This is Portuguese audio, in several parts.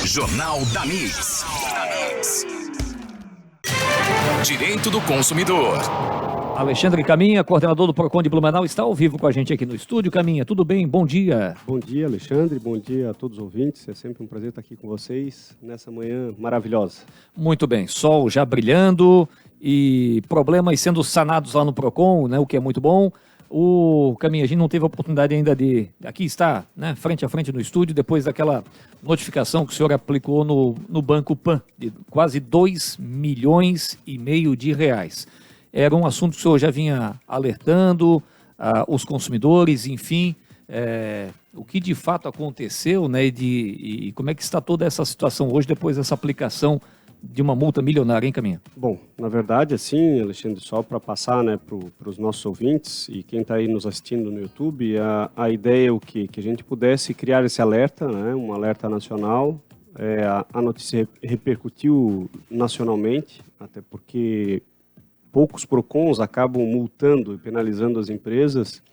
Jornal da Mix. Direito do consumidor. Alexandre Caminha, coordenador do Procon de Blumenau, está ao vivo com a gente aqui no estúdio. Caminha, tudo bem? Bom dia. Bom dia, Alexandre. Bom dia a todos os ouvintes. É sempre um prazer estar aqui com vocês nessa manhã maravilhosa. Muito bem. Sol já brilhando e problemas sendo sanados lá no Procon, né, o que é muito bom. O Caminha, a gente não teve a oportunidade ainda de... Aqui está, né, frente a frente no estúdio, depois daquela notificação que o senhor aplicou no Banco Pan, de quase 2,5 milhões de reais. Era um assunto que o senhor já vinha alertando os consumidores, enfim, o que de fato aconteceu, né, e como é que está toda essa situação hoje depois dessa aplicação de uma multa milionária, hein, Caminha? Bom, na verdade, assim, Alexandre, só para passar, né, para os nossos ouvintes e quem está aí nos assistindo no YouTube, a ideia é o quê? Que a gente pudesse criar esse alerta, né, um alerta nacional. A notícia repercutiu nacionalmente, até porque poucos PROCONs acabam multando e penalizando as empresas,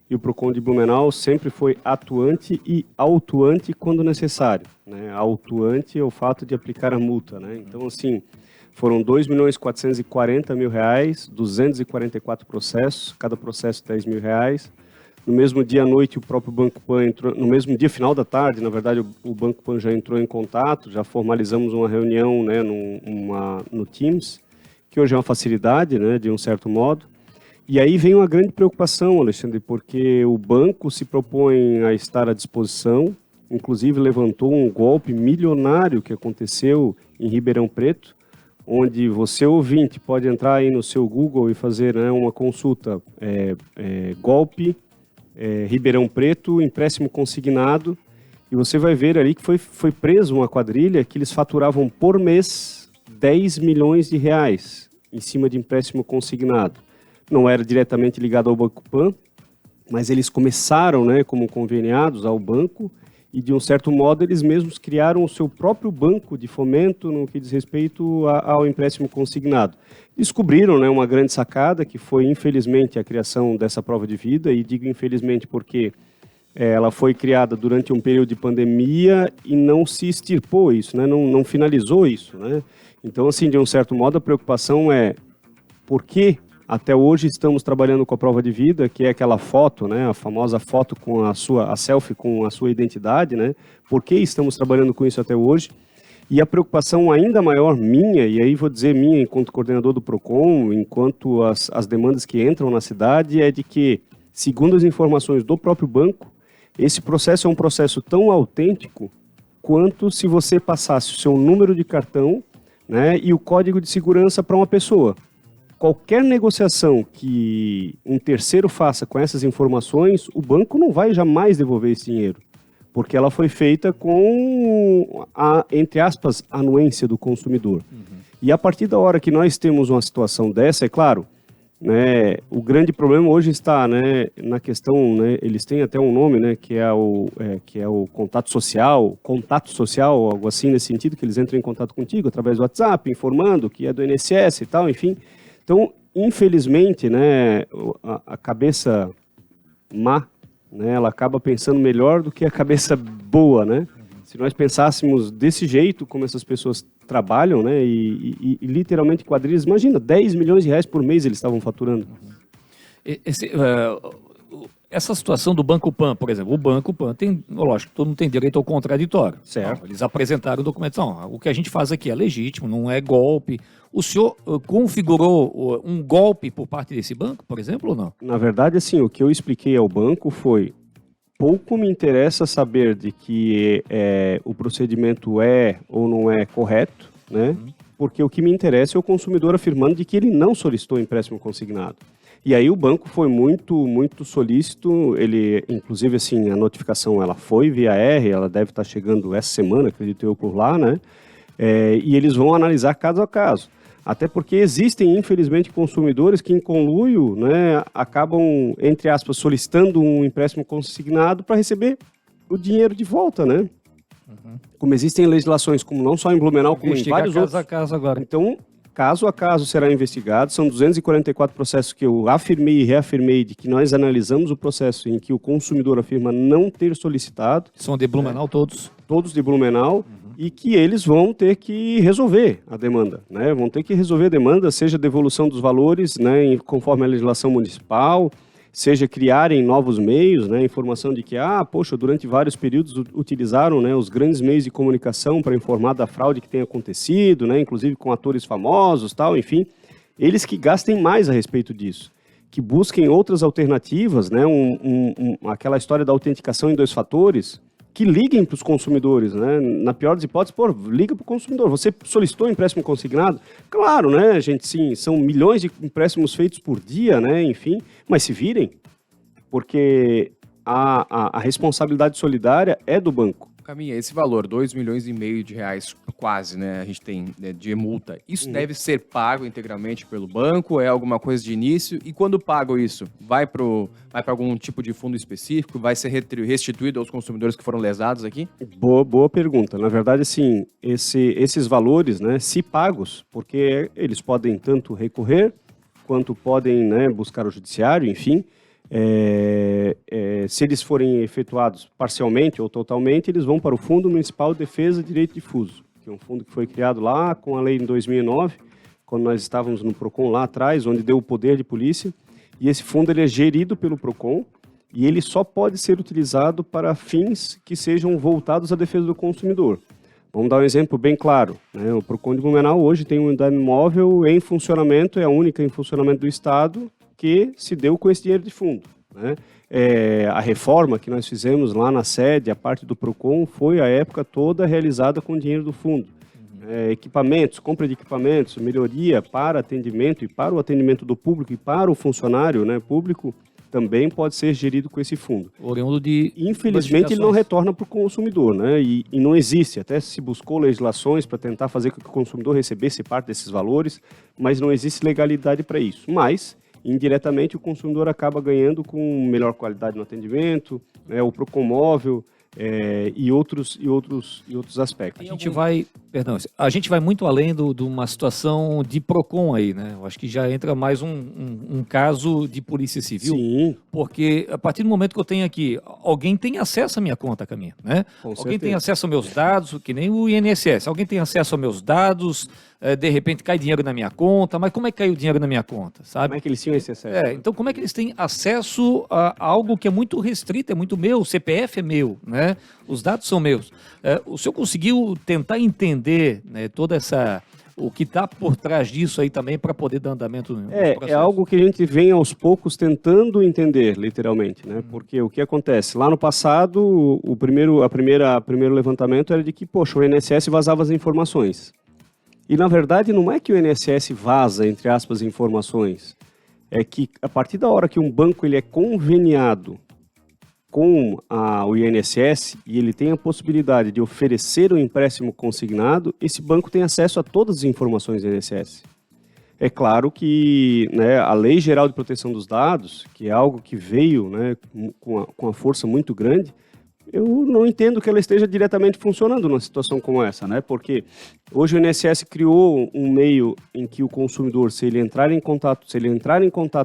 e o PROCON de Blumenau sempre foi atuante e autuante quando necessário, né? Autuante é o fato de aplicar a multa, né? Então, assim, foram R$2.440.000, 244 processos, cada processo R$10.000. No mesmo dia à noite, o próprio Banco Pan entrou, no mesmo dia, final da tarde, na verdade, o Banco Pan já entrou em contato, já formalizamos uma reunião, né, no Teams, que hoje é uma facilidade, né, de um certo modo. E aí vem uma grande preocupação, Alexandre, porque o banco se propõe a estar à disposição, inclusive levantou um golpe milionário que aconteceu em Ribeirão Preto, onde você, ouvinte, pode entrar aí no seu Google e fazer, né, uma consulta, golpe, Ribeirão Preto, empréstimo consignado, e você vai ver ali que foi preso uma quadrilha que eles faturavam por mês R$10 milhões em cima de empréstimo consignado. Não era diretamente ligado ao Banco Pan, mas eles começaram, né, como conveniados ao banco e, de um certo modo, eles mesmos criaram o seu próprio banco de fomento no que diz respeito ao empréstimo consignado. Descobriram, né, uma grande sacada que foi, infelizmente, a criação dessa prova de vida, e digo infelizmente porque ela foi criada durante um período de pandemia e não se extirpou isso, né, não finalizou isso, né? Então, assim, de um certo modo, a preocupação é por que até hoje estamos trabalhando com a prova de vida, que é aquela foto, né, a famosa foto com a selfie com a sua identidade, né? Por que estamos trabalhando com isso até hoje? E a preocupação ainda maior minha, e aí vou dizer minha enquanto coordenador do PROCON, enquanto as demandas que entram na cidade, é de que, segundo as informações do próprio banco, esse processo é um processo tão autêntico quanto se você passasse o seu número de cartão, né, e o código de segurança para uma pessoa. Qualquer negociação que um terceiro faça com essas informações, o banco não vai jamais devolver esse dinheiro, porque ela foi feita com a, entre aspas, anuência do consumidor. E a partir da hora que nós temos uma situação dessa, é claro, né, o grande problema hoje está, né, na questão, né, eles têm até um nome, né, que é o contato social, algo assim nesse sentido, que eles entram em contato contigo através do WhatsApp, informando que é do INSS e tal, enfim. Então, infelizmente, né, a cabeça má, né, ela acaba pensando melhor do que a cabeça boa, né? Se nós pensássemos desse jeito, como essas pessoas trabalham, né, e literalmente quadrilhas, imagina, R$10 milhões por mês eles estavam faturando. Essa situação do Banco Pan, por exemplo, o Banco Pan tem, lógico, todo mundo tem direito ao contraditório. Certo. Eles apresentaram o documento, não, o que a gente faz aqui é legítimo, não é golpe. O senhor configurou um golpe por parte desse banco, por exemplo, ou não? Na verdade, assim, o que eu expliquei ao banco foi, pouco me interessa saber de que o procedimento é ou não é correto, né? Porque o que me interessa é o consumidor afirmando de que ele não solicitou empréstimo consignado. E aí o banco foi muito solícito, ele, inclusive, assim, a notificação ela foi via R, ela deve estar chegando essa semana, acredito eu, por lá, né? E eles vão analisar caso a caso. Até porque existem, infelizmente, consumidores que, em conluio, né, acabam, entre aspas, solicitando um empréstimo consignado para receber o dinheiro de volta, né? Como existem legislações, como não só em Blumenau, como em vários outros. Caso a caso agora. Então, caso a caso será investigado. São 244 processos que eu afirmei e reafirmei de que nós analisamos o processo em que o consumidor afirma não ter solicitado. São de Blumenau todos? Todos de Blumenau. e que eles vão ter que resolver a demanda, né? Vão ter que resolver a demanda, seja devolução dos valores, né, conforme a legislação municipal, seja criarem novos meios, né, informação de que, poxa, durante vários períodos utilizaram, né, os grandes meios de comunicação para informar da fraude que tem acontecido, né, inclusive com atores famosos, tal, enfim, eles que gastem mais a respeito disso, que busquem outras alternativas, né, aquela história da autenticação em 2 fatores, que liguem para os consumidores, né? Na pior das hipóteses, liga para o consumidor. Você solicitou empréstimo consignado? Claro, né, gente, sim, são milhões de empréstimos feitos por dia, né, enfim, mas se virem, porque a responsabilidade solidária é do banco. Caminha, esse valor, 2,5 milhões de reais, quase, né, a gente tem, né, de multa, isso deve ser pago integralmente pelo banco, é alguma coisa de início, e quando pago isso, vai para algum tipo de fundo específico, vai ser restituído aos consumidores que foram lesados aqui? Boa pergunta. Na verdade, assim, esses valores, né, se pagos, porque eles podem tanto recorrer, quanto podem, né, buscar o judiciário, enfim, se eles forem efetuados parcialmente ou totalmente, eles vão para o Fundo Municipal de Defesa de Direito Difuso, que é um fundo que foi criado lá com a lei em 2009, quando nós estávamos no PROCON lá atrás, onde deu o poder de polícia, e esse fundo ele é gerido pelo PROCON e ele só pode ser utilizado para fins que sejam voltados à defesa do consumidor. Vamos dar um exemplo bem claro, né? O PROCON de Blumenau hoje tem uma unidade móvel em funcionamento, é a única em funcionamento do Estado, que se deu com esse dinheiro de fundo, né? A reforma que nós fizemos lá na sede, a parte do PROCON, foi a época toda realizada com dinheiro do fundo. Equipamentos, compra de equipamentos, melhoria para atendimento e para o atendimento do público e para o funcionário, né, público, também pode ser gerido com esse fundo. Oriundo de Infelizmente, ele não retorna para o consumidor, né? E não existe. Até se buscou legislações para tentar fazer com que o consumidor recebesse parte desses valores, mas não existe legalidade para isso. Mas, indiretamente, o consumidor acaba ganhando com melhor qualidade no atendimento, né, o PROCON móvel e outros aspectos. A gente vai muito além de uma situação de PROCON aí, né? Eu acho que já entra mais um caso de polícia civil. Sim. Porque a partir do momento que eu tenho aqui, alguém tem acesso à minha conta, Caminha, né? Alguém tem acesso aos meus dados, que nem o INSS. Alguém tem acesso aos meus dados, de repente cai dinheiro na minha conta, mas como é que caiu o dinheiro na minha conta, sabe? Como é que eles tinham esse acesso? Então como é que eles têm acesso a algo que é muito restrito, é muito meu, o CPF é meu, né? Os dados são meus. O senhor conseguiu tentar entender, né, o que está por trás disso aí também para poder dar andamento no processo? É algo que a gente vem aos poucos tentando entender, literalmente, né? Porque o que acontece? Lá no passado, o primeiro levantamento era de que, poxa, o INSS vazava as informações. E, na verdade, não é que o INSS vaza, entre aspas, informações. É que, a partir da hora que um banco ele é conveniado com o INSS e ele tem a possibilidade de oferecer um empréstimo consignado, esse banco tem acesso a todas as informações do INSS. É claro que, né, a Lei Geral de Proteção dos Dados, que é algo que veio, né, com uma força muito grande, eu não entendo que ela esteja diretamente funcionando numa situação como essa, né? Porque hoje o INSS criou um meio em que o consumidor, se ele entrar em contato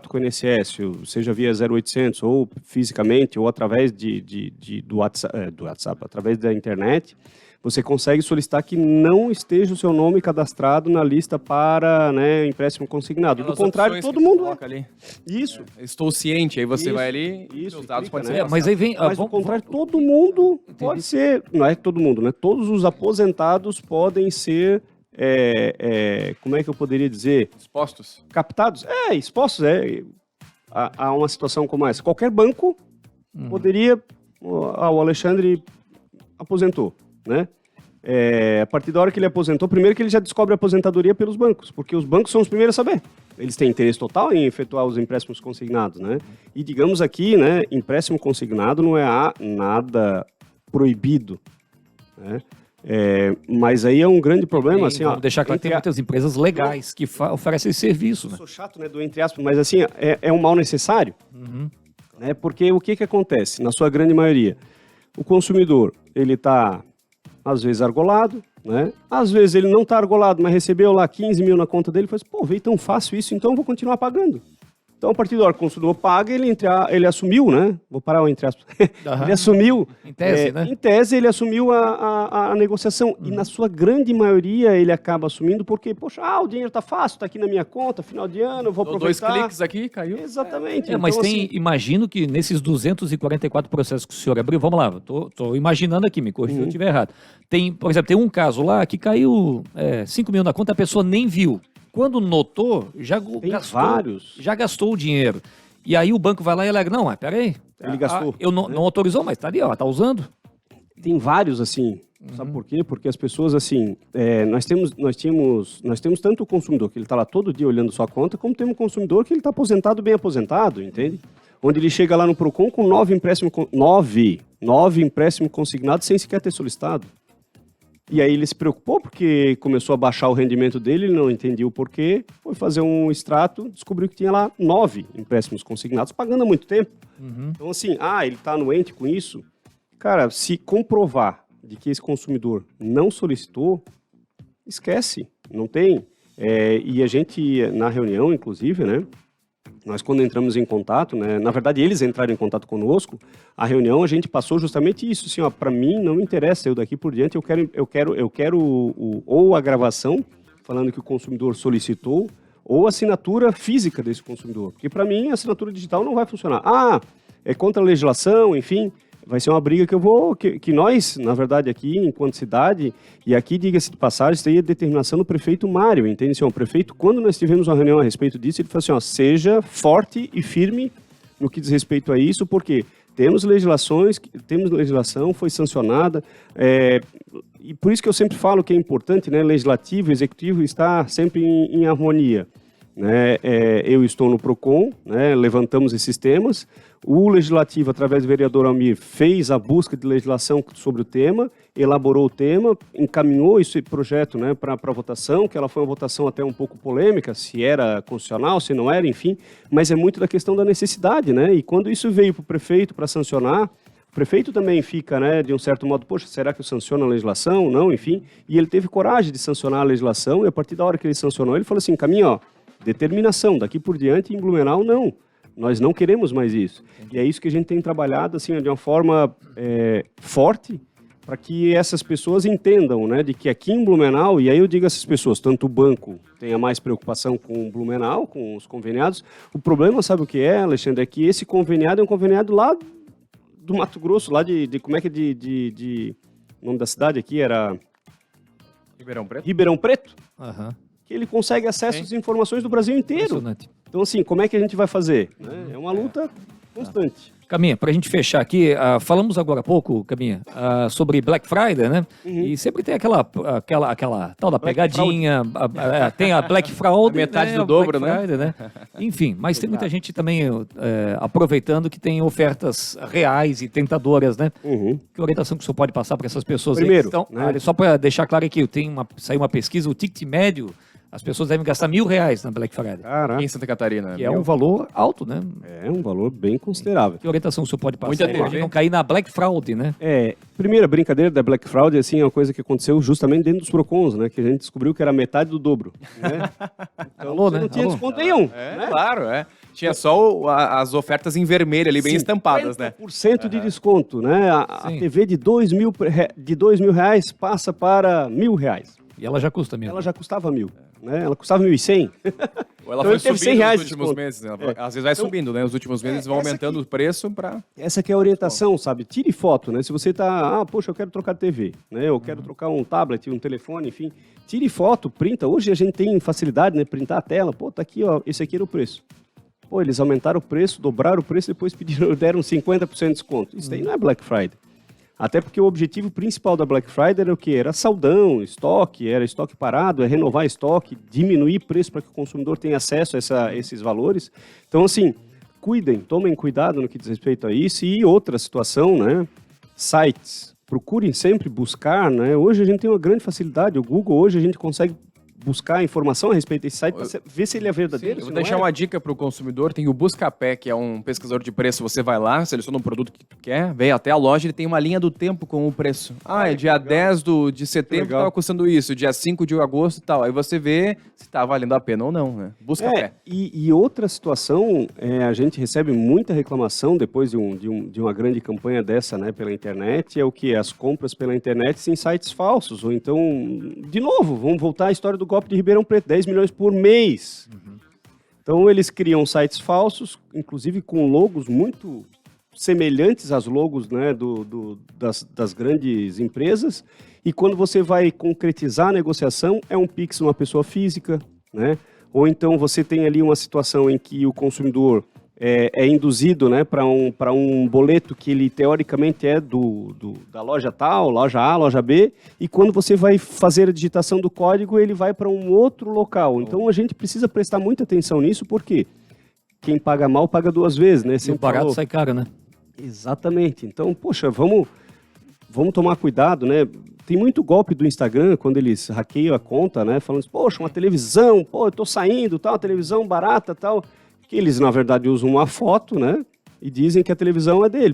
com o INSS, seja via 0800 ou fisicamente ou através do WhatsApp, através da internet, você consegue solicitar que não esteja o seu nome cadastrado na lista para, né, empréstimo consignado. Do contrário, todo mundo ali. Isso. Estou ciente, aí você vai ali e os dados podem ser mas aí vem... Mas, ao contrário, todo mundo pode ser... Não é todo mundo, né? Todos os aposentados podem ser... como é que eu poderia dizer? Expostos? Captados? Expostos, a uma situação como essa. Qualquer banco poderia... O Alexandre aposentou, né? A partir da hora que ele aposentou, primeiro que ele já descobre a aposentadoria pelos bancos, porque os bancos são os primeiros a saber. Eles têm interesse total em efetuar os empréstimos consignados, né? E digamos aqui, né, empréstimo consignado não é nada proibido, né? Mas aí é um grande problema, assim, vamos deixar claro que tem muitas empresas legais que oferecem esse serviço, né? Eu sou chato, né, do entre aspas, mas assim, é um mal necessário, né? Porque o que acontece, na sua grande maioria? O consumidor, ele está, às vezes, argolado, né? Às vezes ele não está argolado, mas recebeu lá 15 mil na conta dele e fala assim, pô, veio tão fácil isso, então eu vou continuar pagando. Então, a partir da hora que o consumidor paga, ele assumiu, né? Vou parar o entre aspas. Ele assumiu. Em tese, né? Em tese, ele assumiu a negociação. E, na sua grande maioria, ele acaba assumindo porque, poxa, o dinheiro está fácil, está aqui na minha conta, final de ano, eu vou Dou aproveitar. 2 cliques aqui, caiu. Exatamente. Mas Então, tem, assim, imagino que nesses 244 processos que o senhor abriu, vamos lá, tô imaginando aqui, me corrija se eu estiver errado. Tem, por exemplo, tem um caso lá que caiu 5 mil na conta, a pessoa nem viu. Quando notou, já gastou o dinheiro. E aí o banco vai lá e alega, não, mas peraí. Ele gastou. Eu não autorizou, mas tá ali, ó, tá usando. Tem vários, assim, sabe por quê? Porque as pessoas, assim, nós temos tanto o consumidor que ele está lá todo dia olhando sua conta, como temos um consumidor que ele está aposentado, bem aposentado, entende? Onde ele chega lá no Procon com 9 empréstimos consignados sem sequer ter solicitado. E aí ele se preocupou porque começou a baixar o rendimento dele, ele não entendia o porquê, foi fazer um extrato, descobriu que tinha lá 9 empréstimos consignados, pagando há muito tempo. Então, assim, ele está anuente com isso. Cara, se comprovar de que esse consumidor não solicitou, esquece, não tem. E a gente, na reunião, inclusive, né, nós quando entramos em contato, né, na verdade eles entraram em contato conosco, a reunião a gente passou justamente isso, assim, para mim não me interessa, eu daqui por diante eu quero ou a gravação, falando que o consumidor solicitou, ou a assinatura física desse consumidor, porque para mim a assinatura digital não vai funcionar. É contra a legislação, enfim, vai ser uma briga que nós, na verdade, aqui, enquanto cidade, e aqui, diga-se de passagem, isso aí é determinação do prefeito Mário, entende? Assim, o prefeito, quando nós tivemos uma reunião a respeito disso, ele falou assim, seja forte e firme no que diz respeito a isso, porque temos legislação, foi sancionada, e por isso que eu sempre falo que é importante, né, legislativo e executivo estar sempre em harmonia. Né? Eu estou no Procon, né, levantamos esses temas, o Legislativo, através do vereador Almir, fez a busca de legislação sobre o tema, elaborou o tema, encaminhou esse projeto, né, para votação, que ela foi uma votação até um pouco polêmica, se era constitucional, se não era, enfim, mas é muito da questão da necessidade, né? E quando isso veio para o prefeito para sancionar, o prefeito também fica, né, de um certo modo, poxa, será que eu sanciono a legislação? Não, enfim, e ele teve coragem de sancionar a legislação, e a partir da hora que ele sancionou, ele falou assim, caminho, determinação, daqui por diante, em Blumenau, não. Nós não queremos mais isso. E é isso que a gente tem trabalhado assim, de uma forma forte para que essas pessoas entendam, né, de que aqui em Blumenau, e aí eu digo a essas pessoas, tanto o banco tenha mais preocupação com o Blumenau, com os conveniados, o problema, sabe o que é, Alexandre? É que esse conveniado é um conveniado lá do Mato Grosso, lá como é que é o nome da cidade aqui era... Ribeirão Preto. Que ele consegue acesso às informações do Brasil inteiro. Então, assim, como é que a gente vai fazer? É uma luta constante. Caminha, para a gente fechar aqui, falamos agora há pouco, Caminha, sobre Black Friday, né? E sempre tem aquela tal da pegadinha, tem a Black Fraud. Metade do dobro, Black Friday, né? Enfim, mas tem muita gente também aproveitando que tem ofertas reais e tentadoras, né? Que orientação que o senhor pode passar para essas pessoas? Primeiro, então, só para deixar claro aqui, saiu uma pesquisa, o ticket médio, as pessoas devem gastar R$1.000 na Black Friday. Caraca. Em Santa Catarina. Que é um valor alto, né? É um valor bem considerável. Que orientação o senhor pode passar para não cair na Black Fraud, né? Primeira brincadeira da Black Fraud, assim, é uma coisa que aconteceu justamente dentro dos Procons, né? Que a gente descobriu que era metade do dobro. Né? Então, você não tinha desconto nenhum. Né? Claro, Tinha só as ofertas em vermelho ali, bem estampadas, né? 50% de desconto, né? A TV de R$2.000 passa para R$1.000. E ela já custa 1.000. Ela já custava 1.000. Né? Ela custava 1.100. Ou ela foi subindo nos últimos meses. Né? Às vezes vai subindo, né? Os últimos meses vão aumentando o preço para... Essa que é a orientação, sabe? Tire foto, né? Se você tá... poxa, eu quero trocar TV, né? Eu quero trocar um tablet, um telefone, enfim. Tire foto, printa. Hoje a gente tem facilidade, né? Printar a tela. Pô, tá aqui, ó. Esse aqui era o preço. Pô, eles aumentaram o preço, dobraram o preço, depois deram 50% de desconto. Isso daí não é Black Friday. Até porque o objetivo principal da Black Friday era o quê? Era saldão, estoque, era estoque parado, é renovar estoque, diminuir preço para que o consumidor tenha acesso a esses valores. Então, assim, tomem cuidado no que diz respeito a isso. E outra situação, né? Sites. Procurem sempre buscar, né? Hoje a gente tem uma grande facilidade. O Google, hoje a gente consegue buscar informação a respeito desse site para ver se ele é verdadeiro. Sim, eu vou deixar uma dica para o consumidor. Tem o Buscapé, que é um pesquisador de preço. Você vai lá, seleciona um produto que tu quer, vem até a loja, ele tem uma linha do tempo com o preço. É dia 10 de setembro estava custando isso, dia 5 de agosto e tal. Aí você vê se está valendo a pena ou não, né? Buscapé. E outra situação, a gente recebe muita reclamação depois de uma grande campanha dessa, né, pela internet, é o que? As compras pela internet em sites falsos. Ou então, de novo, vamos voltar à história do golpe de Ribeirão Preto, 10 milhões por mês. Então, eles criam sites falsos, inclusive com logos muito semelhantes às logos, né, das grandes empresas, e quando você vai concretizar a negociação, é um Pix numa pessoa física, né? Ou então você tem ali uma situação em que o consumidor é induzido, né, para um boleto que ele teoricamente é da loja tal, loja A, loja B, e quando você vai fazer a digitação do código, ele vai para um outro local. Então a gente precisa prestar muita atenção nisso, porque quem paga mal paga duas vezes, né? E o barato sai caro, né? Exatamente. Então, poxa, vamos tomar cuidado, né? Tem muito golpe do Instagram, quando eles hackeiam a conta, né? Falando assim, poxa, uma televisão, eu tô saindo, tal, uma televisão barata, tal. Que eles, na verdade, usam uma foto, né? E dizem que a televisão é dele.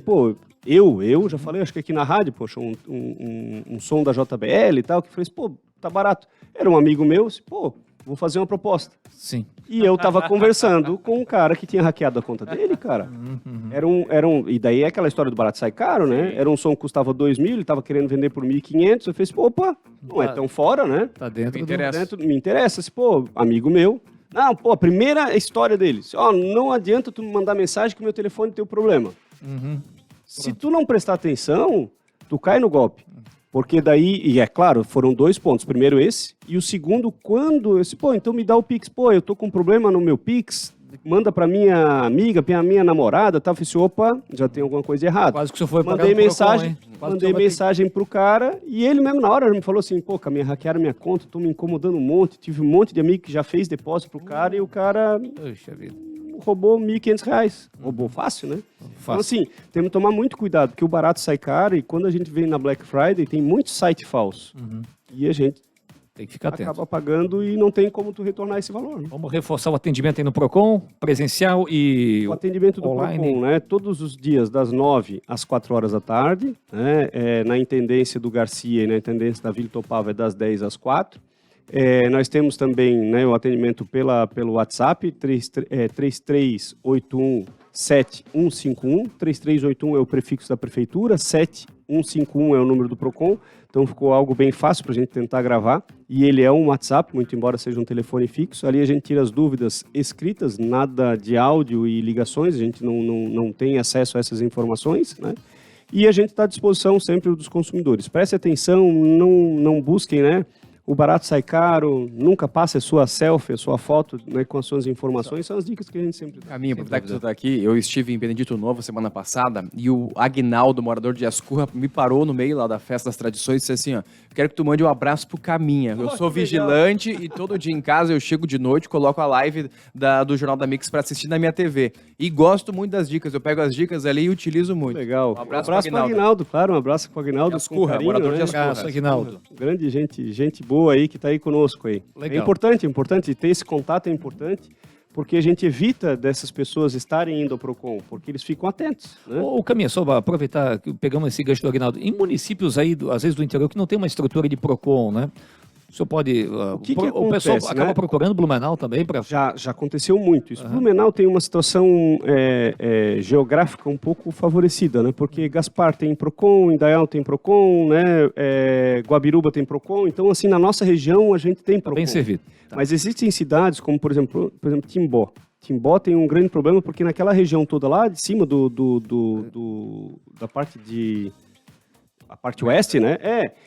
Eu já falei, acho que aqui na rádio, poxa, um som da JBL e tal, que falei assim, tá barato. Era um amigo meu, assim, vou fazer uma proposta. Sim. E eu tava conversando com um cara que tinha hackeado a conta dele, cara. E daí é aquela história do barato sai caro, né? Era um som que custava 2.000, ele tava querendo vender por 1.500. Eu falei, não é tão fora, né? Tá dentro Me interessa. Amigo meu. Não, a primeira história deles. Não adianta tu me mandar mensagem que o meu telefone tem um problema. Se tu não prestar atenção, tu cai no golpe. Porque daí, e é claro, foram 2 pontos. Primeiro esse, e o segundo, quando eu disse, então me dá o Pix. Eu tô com um problema no meu Pix, manda pra minha amiga, pra minha namorada, tá? Eu falei, já tem alguma coisa errada. Quase que você foi mandei mensagem pro cara, e ele mesmo na hora me falou assim, hackearam minha conta, tô me incomodando um monte, tive um monte de amigo que já fez depósito pro cara, e o cara roubou R$1.500. Roubou fácil, né? Então assim, temos que tomar muito cuidado, porque o barato sai caro, e quando a gente vem na Black Friday, tem muito site falso. E a gente tem que ficar atento. Acaba pagando e não tem como tu retornar esse valor. Né? Vamos reforçar o atendimento aí no Procon, presencial e o atendimento do online. Procon, né? Todos os dias, das 9 às 4 horas da tarde, né? Na intendência do Garcia e na intendência da Vila Topava é das 10 às 4. Nós temos também, né, o atendimento pelo WhatsApp, 33817151. 3381 é o prefixo da prefeitura, 7151 é o número do Procon. Então ficou algo bem fácil para a gente tentar gravar. E ele é um WhatsApp, muito embora seja um telefone fixo. Ali a gente tira as dúvidas escritas, nada de áudio e ligações. A gente não tem acesso a essas informações, né? E a gente está à disposição sempre dos consumidores. Preste atenção, não busquem, né? O barato sai caro, nunca passe a sua selfie, a sua foto, né, com as suas informações, são as dicas que a gente sempre dá. Caminho, aproveitar que você está aqui, eu estive em Benedito Novo semana passada e o Agnaldo, morador de Ascurra, me parou no meio lá da Festa das Tradições e disse assim, quero que tu mande um abraço pro Caminha. Eu sou vigilante e todo dia em casa eu chego de noite, coloco a live do Jornal da Mix para assistir na minha TV. E gosto muito das dicas, eu pego as dicas ali e utilizo muito. Legal. Um abraço pro Agnaldo, claro, um abraço pro Agnaldo. Ascurra, morador de Ascurra. Abraço, Agnaldo. Grande gente boa aí que está aí conosco aí. Legal. É importante ter esse contato, é importante, porque a gente evita dessas pessoas estarem indo ao Procon, porque eles ficam atentos, né? Ô, Caminha, só para aproveitar que pegamos esse gancho do Agnaldo, em municípios aí, às vezes do interior, que não tem uma estrutura de Procon, né? O senhor pode... o pessoal acaba procurando Blumenau também para... Já aconteceu muito isso. Blumenau tem uma situação geográfica um pouco favorecida, né? Porque Gaspar tem Procon, Indaial tem Procon, né? Guabiruba tem Procon. Então, assim, na nossa região a gente tem Procon. Bem servido. Tá. Mas existem cidades como, por exemplo, Timbó. Timbó tem um grande problema porque naquela região toda lá de cima da parte de... A parte oeste, né?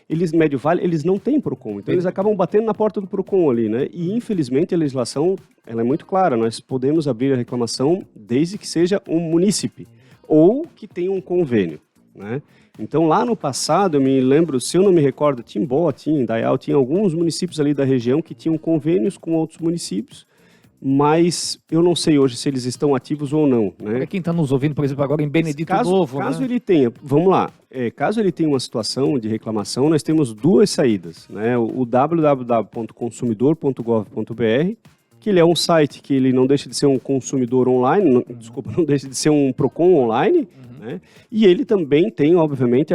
Eles, Médio Vale, eles não têm Procon. Então, eles acabam batendo na porta do Procon ali, né? E, infelizmente, a legislação, ela é muito clara. Nós podemos abrir a reclamação desde que seja um munícipe ou que tenha um convênio, né? Então, lá no passado, eu me lembro, se eu não me recordo, Timbó, Indaial, tinha alguns municípios ali da região que tinham convênios com outros municípios mas eu não sei hoje se eles estão ativos ou não, né? Para quem está nos ouvindo, por exemplo, agora em Benedito Novo, caso né? ele tenha, vamos lá, caso ele tenha uma situação de reclamação, nós temos duas saídas, né? O www.consumidor.gov.br, que ele é um site que ele não deixa de ser um consumidor online, não deixa de ser um PROCON online, né? E ele também tem, obviamente,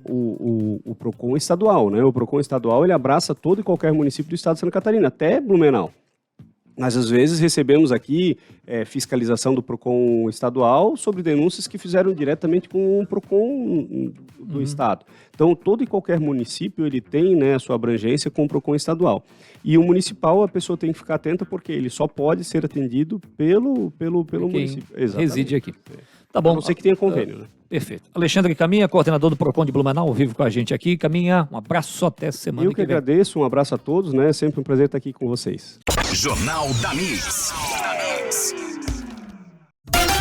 o PROCON estadual, né? O PROCON estadual, ele abraça todo e qualquer município do estado de Santa Catarina, até Blumenau. Nós, às vezes, recebemos aqui fiscalização do PROCON estadual sobre denúncias que fizeram diretamente com o PROCON do estado. Então, todo e qualquer município, ele tem, né, a sua abrangência com o PROCON estadual. E o municipal, a pessoa tem que ficar atenta porque ele só pode ser atendido pelo município. Exatamente. Reside aqui. Tá bom. A não ser que tenha convênio, né? Perfeito. Alexandre Caminha, coordenador do PROCON de Blumenau, vive com a gente aqui. Caminha, um abraço até semana Eu que vem. agradeço, um abraço a todos, né? Sempre um prazer estar aqui com vocês. Jornal da Mix.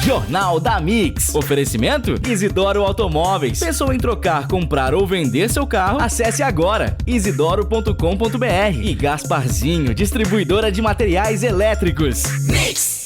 Jornal da Mix. Oferecimento? Isidoro Automóveis. Pensou em trocar, comprar ou vender seu carro? Acesse agora isidoro.com.br. E Gasparzinho, distribuidora de materiais elétricos. Mix.